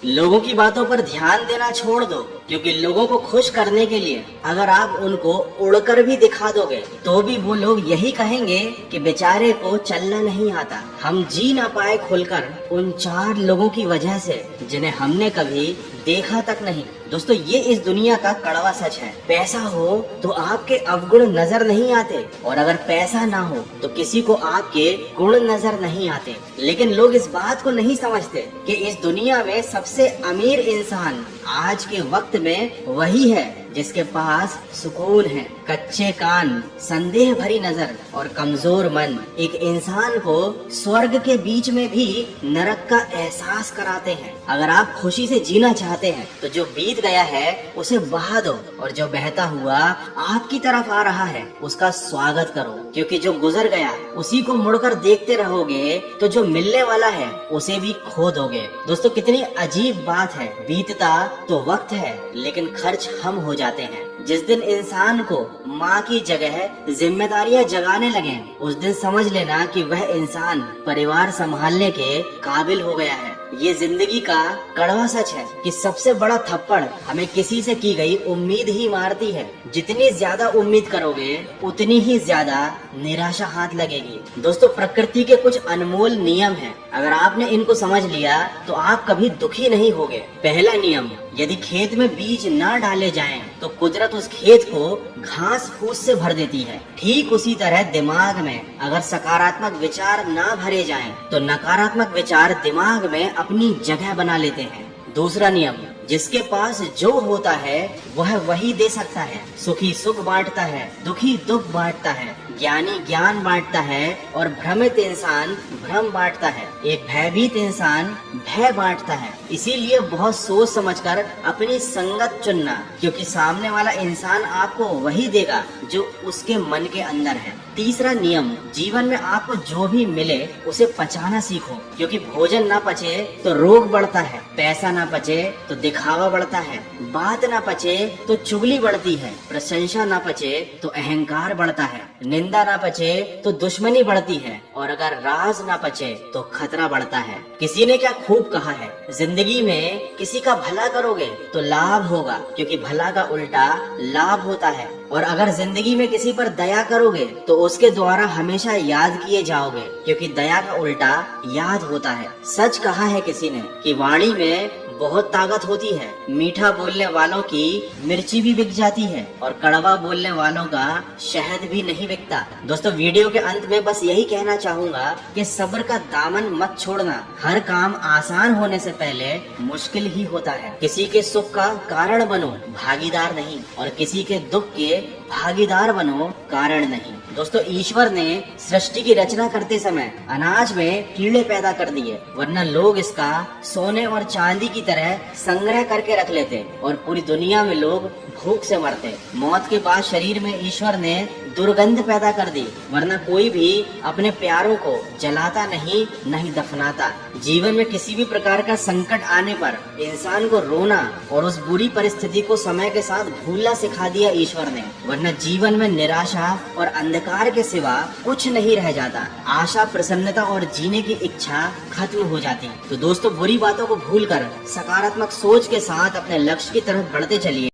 लोगों की बातों पर ध्यान देना छोड़ दो, क्योंकि लोगों को खुश करने के लिए अगर आप उनको उड़कर भी दिखा दोगे तो भी वो लोग यही कहेंगे कि बेचारे को चलना नहीं आता। हम जी ना पाए खुलकर उन 4 लोगों की वजह से जिन्हें हमने कभी देखा तक नहीं। दोस्तों, ये इस दुनिया का कड़वा सच है। पैसा हो तो आपके अवगुण नजर नहीं आते, और अगर पैसा ना हो तो किसी को आपके गुण नजर नहीं आते। लेकिन लोग इस बात को नहीं समझते कि इस दुनिया में सबसे अमीर इंसान आज के वक्त में वही है जिसके पास सुकून है। कच्चे कान, संदेह भरी नजर और कमजोर मन एक इंसान को स्वर्ग के बीच में भी नरक का एहसास कराते हैं। अगर आप खुशी से जीना चाहते हैं तो जो बीत गया है उसे बहा दो, और जो बहता हुआ आपकी तरफ आ रहा है उसका स्वागत करो, क्योंकि जो गुजर गया उसी को मुड़कर देखते रहोगे तो जो मिलने वाला है उसे भी खो दोगे। दोस्तों, कितनी अजीब बात है। बीतता तो वक्त है लेकिन खर्च हम हो जाते हैं। जिस दिन इंसान को माँ की जगह जिम्मेदारियां जगाने लगे उस दिन समझ लेना कि वह इंसान परिवार संभालने के काबिल हो गया है। ये जिंदगी का कड़वा सच है कि सबसे बड़ा थप्पड़ हमें किसी से की गई उम्मीद ही मारती है। जितनी ज्यादा उम्मीद करोगे उतनी ही ज्यादा निराशा हाथ लगेगी। दोस्तों, प्रकृति के कुछ अनमोल नियम हैं। अगर आपने इनको समझ लिया तो आप कभी दुखी नहीं होगे। पहला नियम, यदि खेत में बीज ना डाले जाएं तो कुदरत उस खेत को घास फूस से भर देती है। ठीक उसी तरह दिमाग में अगर सकारात्मक विचार ना भरे जाएं तो नकारात्मक विचार दिमाग में अपनी जगह बना लेते हैं। दूसरा नियम, जिसके पास जो होता है वह वही दे सकता है। सुखी सुख बांटता है, दुखी दुख बांटता है, ज्ञानी ज्ञान बांटता है और भ्रमित इंसान भ्रम बांटता है। एक भयभीत इंसान भय बांटता है। इसीलिए बहुत सोच समझकर अपनी संगत चुनना, क्योंकि सामने वाला इंसान आपको वही देगा जो उसके मन के अंदर है। तीसरा नियम, जीवन में आपको जो भी मिले उसे पचाना सीखो, क्योंकि भोजन ना पचे तो रोग बढ़ता है, पैसा ना पचे तो दिखावा बढ़ता है, बात ना पचे तो चुगली बढ़ती है, प्रशंसा ना पचे तो अहंकार बढ़ता है, निंदा ना पचे तो दुश्मनी बढ़ती है, और अगर राज ना पचे तो खतरा बढ़ता है। किसी ने क्या खूब कहा है, जिंदगी में किसी का भला करोगे तो लाभ होगा, क्योंकि भला का उल्टा लाभ होता है, और अगर जिंदगी में किसी पर दया करोगे तो उसके द्वारा हमेशा याद किए जाओगे, क्योंकि दया का उल्टा याद होता है। सच कहा है किसी ने कि वाणी में बहुत ताकत होती है। मीठा बोलने वालों की मिर्ची भी बिक जाती है और कड़वा बोलने वालों का शहद भी नहीं बिकता। दोस्तों, वीडियो के अंत में बस यही कहना चाहूंगा कि सब्र का दामन मत छोड़ना। हर काम आसान होने से पहले मुश्किल ही होता है। किसी के सुख का कारण बनो, भागीदार नहीं, और किसी के दुख के भागीदार बनो, कारण नहीं। दोस्तों, ईश्वर ने सृष्टि की रचना करते समय अनाज में कीड़े पैदा कर दिए, वरना लोग इसका सोने और चांदी की तरह संग्रह करके रख लेते और पूरी दुनिया में लोग भूख से मरते। मौत के बाद शरीर में ईश्वर ने दुर्गंध पैदा कर दी, वरना कोई भी अपने प्यारों को जलाता नहीं दफनाता। जीवन में किसी भी प्रकार का संकट आने पर इंसान को रोना और उस बुरी परिस्थिति को समय के साथ भूलना सिखा दिया ईश्वर ने, वरना जीवन में निराशा और अंधकार के सिवा कुछ नहीं रह जाता। आशा, प्रसन्नता और जीने की इच्छा खत्म हो जाती। तो दोस्तों, बुरी बातों को भूलकर सकारात्मक सोच के साथ अपने लक्ष्य की तरफ बढ़ते चलिए।